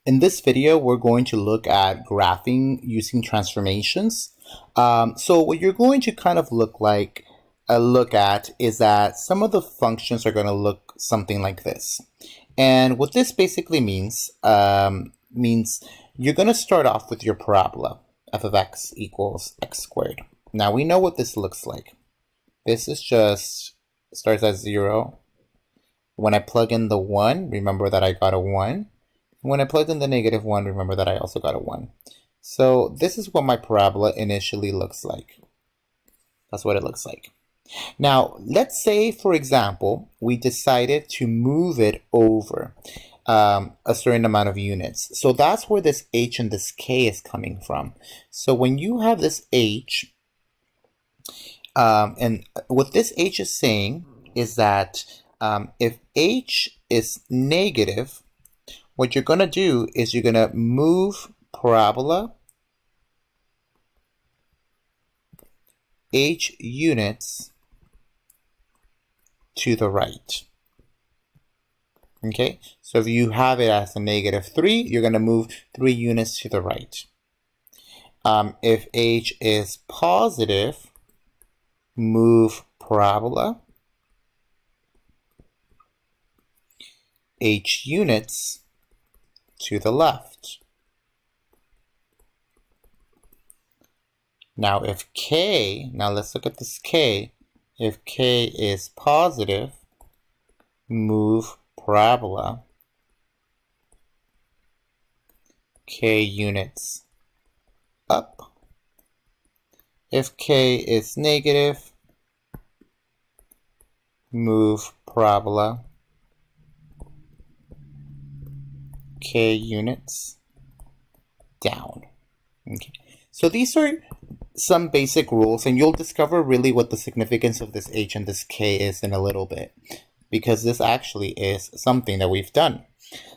In this video, we're going to look at graphing using transformations. So what you're going to kind of look at is that some of the functions are going to look something like this. And what this basically means, you're going to start off with your parabola, f of x equals x squared. Now we know what this looks like. This is just starts at 0. When I plug in the 1, remember that I got a 1. When I plugged in the -1, remember that I also got a 1. So this is what my parabola initially looks like. That's what it looks like. Now, let's say, for example, we decided to move it over a certain amount of units. So that's where this h and this k is coming from. So when you have this h, and what this h is saying is that if h is negative, what you're going to do is you're going to move parabola h units to the right. Okay, so if you have it as a -3, you're going to move 3 units to the right. If h is positive, move parabola h units to the left. Now if k, now let's look at this k, if k is positive, move parabola k units up. If k is negative, move parabola k units down. Okay, so these are some basic rules, and you'll discover really what the significance of this h and this k is in a little bit, because this actually is something that we've done.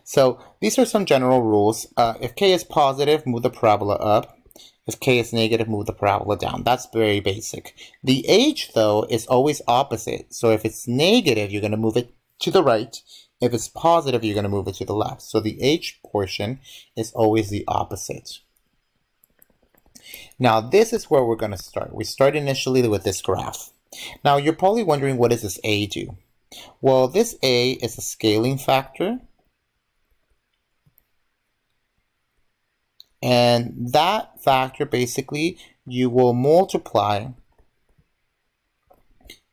So these are some general rules. If k is positive, move the parabola up. If k is negative, move the parabola down. That's very basic. The h, though, is always opposite. So if it's negative, you're going to move it to the right. If it's positive, you're going to move it to the left. So the h portion is always the opposite. Now, this is where we're going to start. We start initially with this graph. Now, you're probably wondering, what does this a do? Well, this a is a scaling factor. And that factor, basically, you will multiply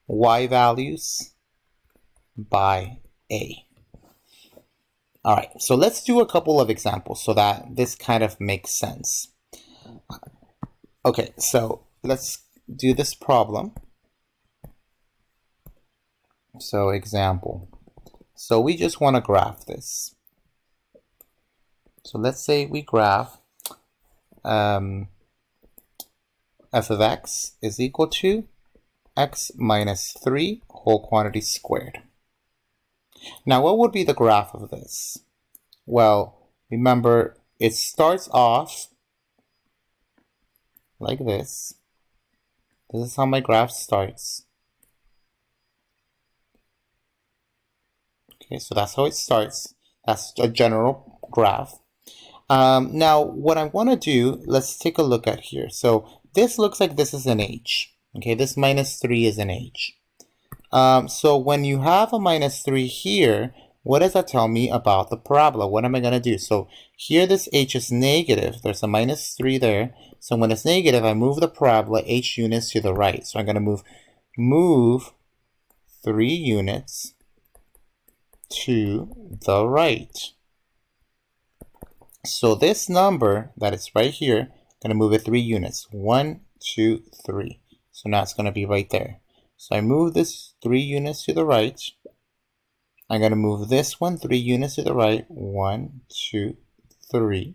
y values by a. All right, so let's do a couple of examples so that this kind of makes sense. Okay, so let's do this problem. So example. So we just want to graph this. So let's say we graph f of x is equal to x minus 3 whole quantity squared. Now, what would be the graph of this? Well, remember, it starts off like this. This is how my graph starts. Okay, so that's how it starts. That's a general graph. Now, what I want to do, let's take a look at here. So this looks like this is an h. Okay, this -3 is an h. So when you have a -3 here, what does that tell me about the parabola? What am I going to do? So here this h is negative. There's a -3 there. So when it's negative, I move the parabola h units to the right. So I'm going to move 3 units to the right. So this number that is right here, I'm going to move it 3 units. 1, 2, 3. So now it's going to be right there. So I move this 3 units to the right. I'm going to move this one 3 units to the right. 1, 2, 3.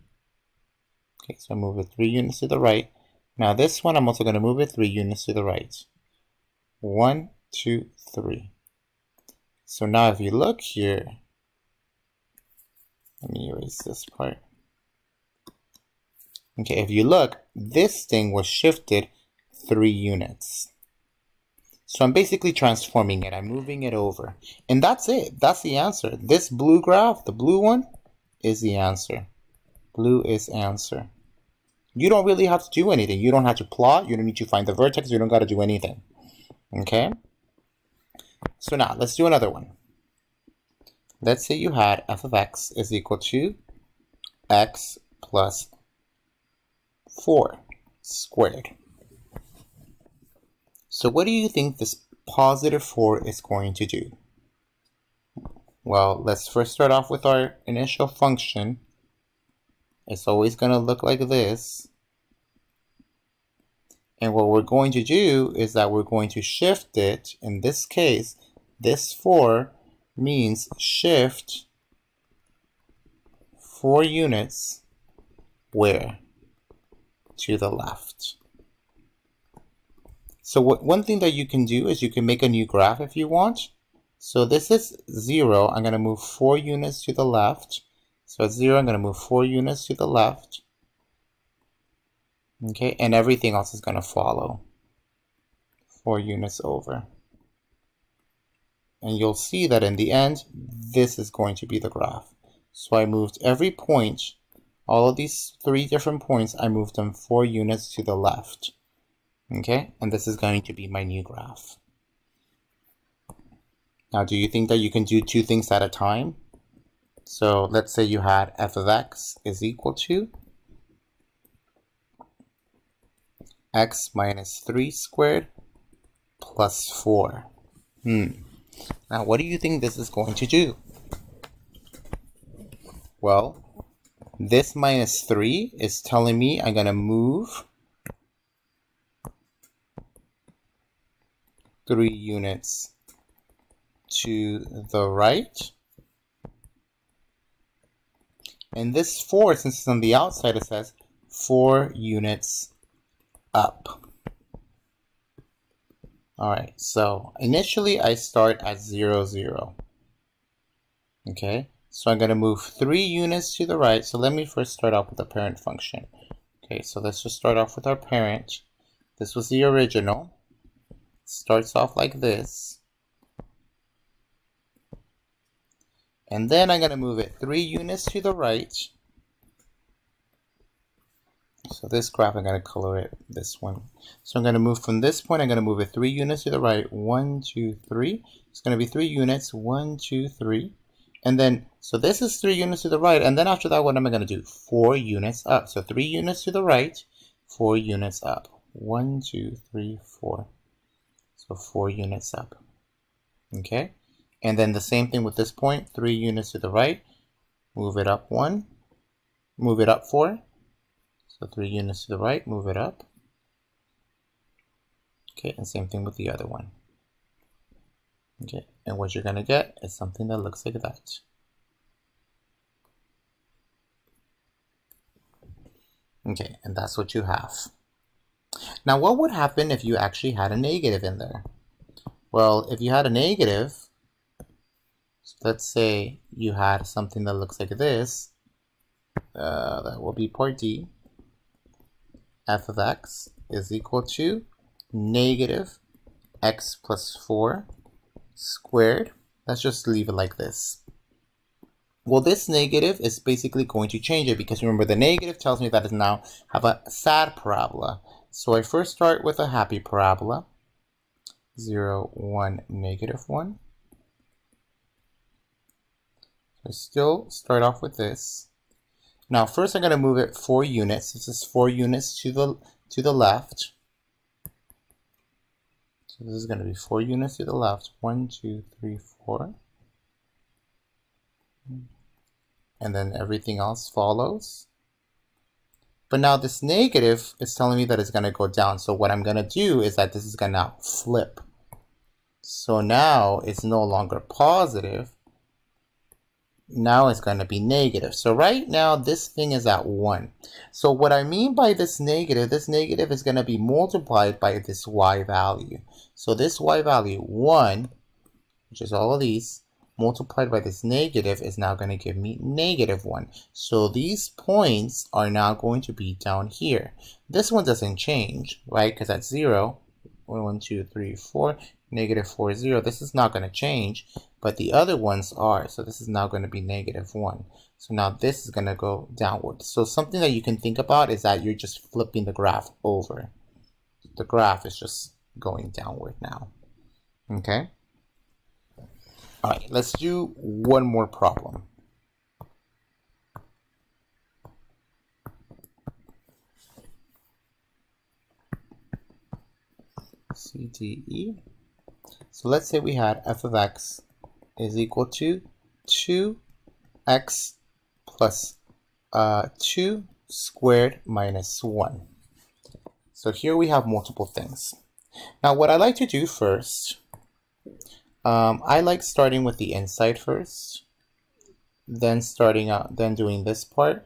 Okay, so I move it 3 units to the right. Now this one, I'm also going to move it 3 units to the right. 1, 2, 3. So now if you look here, let me erase this part. Okay, if you look, this thing was shifted 3 units. So I'm basically transforming it. I'm moving it over. And that's it. That's the answer. This blue graph, the blue one, is the answer. Blue is answer. You don't really have to do anything. You don't have to plot. You don't need to find the vertex. You don't got to do anything. Okay? So now, let's do another one. Let's say you had f of x is equal to x plus 4 squared. So what do you think this positive 4 is going to do? Well, let's first start off with our initial function. It's always going to look like this. And what we're going to do is that we're going to shift it. In this case, this 4 means shift 4 units where? To the left. So one thing that you can do is you can make a new graph if you want. So this is 0. I'm going to move 4 units to the left. So at 0, I'm going to move 4 units to the left. Okay, and everything else is going to follow 4 units over. And you'll see that in the end, this is going to be the graph. So I moved every point, all of these 3 different points, I moved them 4 units to the left. Okay, and this is going to be my new graph. Now, do you think that you can do 2 things at a time? So let's say you had f of x is equal to x minus 3 squared plus 4. Now, what do you think this is going to do? Well, this minus 3 is telling me I'm going to move 3 units to the right. And this 4, since it's on the outside, it says 4 units up. Alright, so initially I start at 0, 0. Okay, so I'm going to move 3 units to the right. So let me first start off with the parent function. Okay, so let's just start off with our parent. This was the original. Starts off like this. And then I'm going to move it 3 units to the right. So this graph, I'm going to color it this one. So I'm going to move from this point, I'm going to move it 3 units to the right. 1, 2, 3. It's going to be 3 units. 1, 2, 3. And then, so this is 3 units to the right. And then after that, what am I going to do? 4 units up. So 3 units to the right, 4 units up. 1, 2, 3, 4. So 4 units up. Okay. And then the same thing with this point, 3 units to the right, move it up 1, move it up 4. So 3 units to the right, move it up. Okay, and same thing with the other one. Okay, and what you're going to get is something that looks like that. Okay, and that's what you have. Now, what would happen if you actually had a negative in there? Well, if you had a negative, so let's say you had something that looks like this, that will be part D. F of x is equal to negative x plus 4 squared. Let's just leave it like this. Well, this negative is basically going to change it because remember the negative tells me that it now have a sad parabola. So I first start with a happy parabola. 0, 1, negative 1. I still start off with this. Now, first I'm going to move it 4 units. This is 4 units to the left. So this is going to be 4 units to the left. 1, 2, 3, 4. And then everything else follows. But now this negative is telling me that it's going to go down. So what I'm going to do is that this is going to now flip. So now it's no longer positive. Now it's going to be negative. So right now this thing is at 1. So what I mean by this negative is going to be multiplied by this y value. So this y value 1, which is all of these, multiplied by this negative is now going to give me negative 1. So these points are now going to be down here. This one doesn't change, right? Because that's 0. 1, 2, 3, 4, negative 4, 0. This is not going to change, but the other ones are. So this is now going to be negative 1. So now this is going to go downward. So something that you can think about is that you're just flipping the graph over. The graph is just going downward now. Okay? All right, let's do one more problem. C, D, E. So let's say we had f of x is equal to 2x plus 2 squared minus 1. So here we have multiple things. Now what I like to do first, I like starting with the inside first, then doing this part,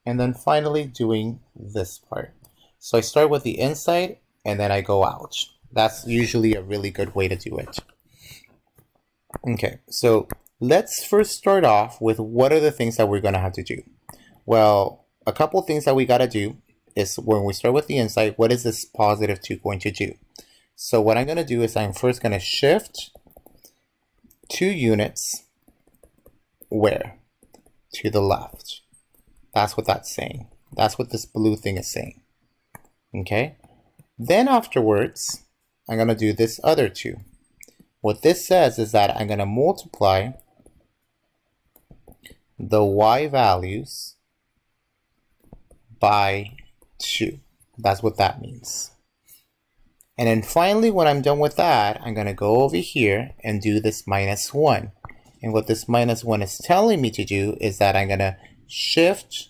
and then finally doing this part. So I start with the inside and then I go out. That's usually a really good way to do it. Okay, so let's first start off with what are the things that we're going to have to do. Well, a couple things that we got to do is when we start with the inside, what is this positive 2 going to do? So what I'm going to do is I'm first going to shift 2 units where? To the left. That's what that's saying. That's what this blue thing is saying. Okay? Then afterwards, I'm going to do this other 2. What this says is that I'm going to multiply the y values by 2. That's what that means. And then finally, when I'm done with that, I'm going to go over here and do this minus 1. And what this minus 1 is telling me to do is that I'm going to shift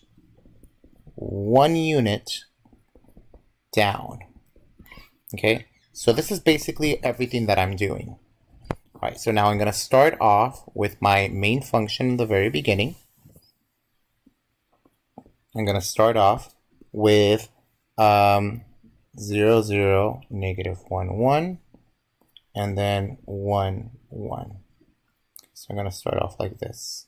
1 unit down. Okay, so this is basically everything that I'm doing. All right, so now I'm going to start off with my main function in the very beginning. I'm going to start off with 0, 0, negative 1, 1, and then 1, 1. So I'm going to start off like this.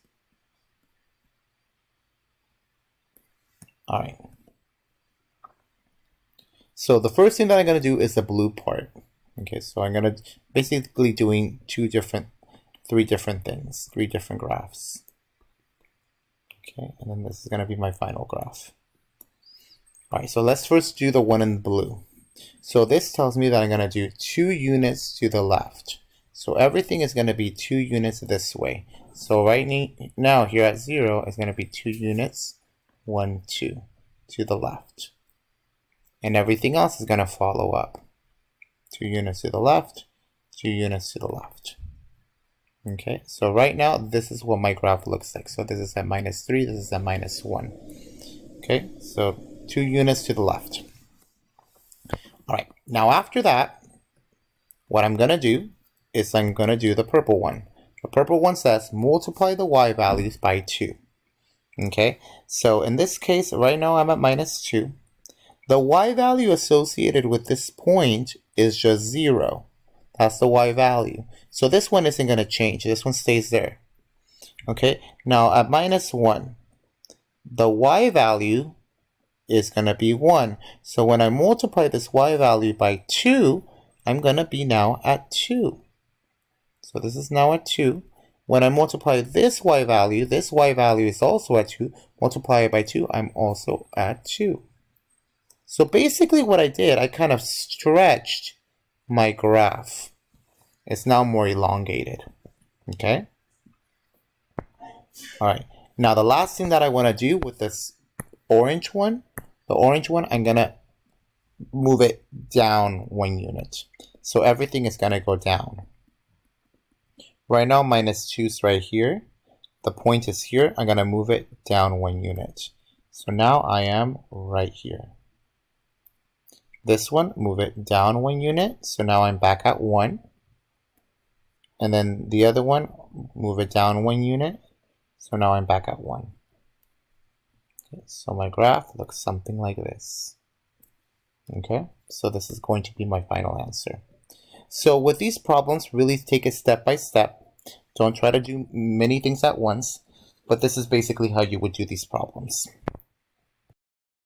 All right. So the first thing that I'm going to do is the blue part. Okay, so I'm going to basically doing 3 different things, 3 different graphs. Okay, and then this is going to be my final graph. All right, so let's first do the one in blue. So this tells me that I'm going to do 2 units to the left. So everything is going to be 2 units this way. So right now here at 0 is going to be 2 units, 1, 2 to the left. And everything else is going to follow up. 2 units to the left, 2 units to the left. Okay, so right now this is what my graph looks like. So this is at minus 3, this is at minus 1. Okay, so 2 units to the left. All right, now after that, what I'm going to do is I'm going to do the purple one. The purple one says multiply the y values by 2. Okay, so in this case, right now I'm at minus 2. The y value associated with this point is just 0. That's the y value. So this one isn't going to change. This one stays there. Okay, now at minus 1, the y value is going to be 1. So when I multiply this y value by 2, I'm going to be now at 2. So this is now at 2. When I multiply this y value is also at 2. Multiply it by 2, I'm also at 2. So basically what I did, I kind of stretched my graph. It's now more elongated. Okay? All right. Now the last thing that I want to do with this orange one, I'm going to move it down 1 unit. So everything is going to go down. Right now, minus 2 is right here. The point is here. I'm going to move it down 1 unit. So now I am right here. This one, move it down 1 unit. So now I'm back at 1. And then the other one, move it down 1 unit. So now I'm back at 1. Okay, so my graph looks something like this. Okay, so this is going to be my final answer. So with these problems, really take it step by step. Don't try to do many things at once, but this is basically how you would do these problems.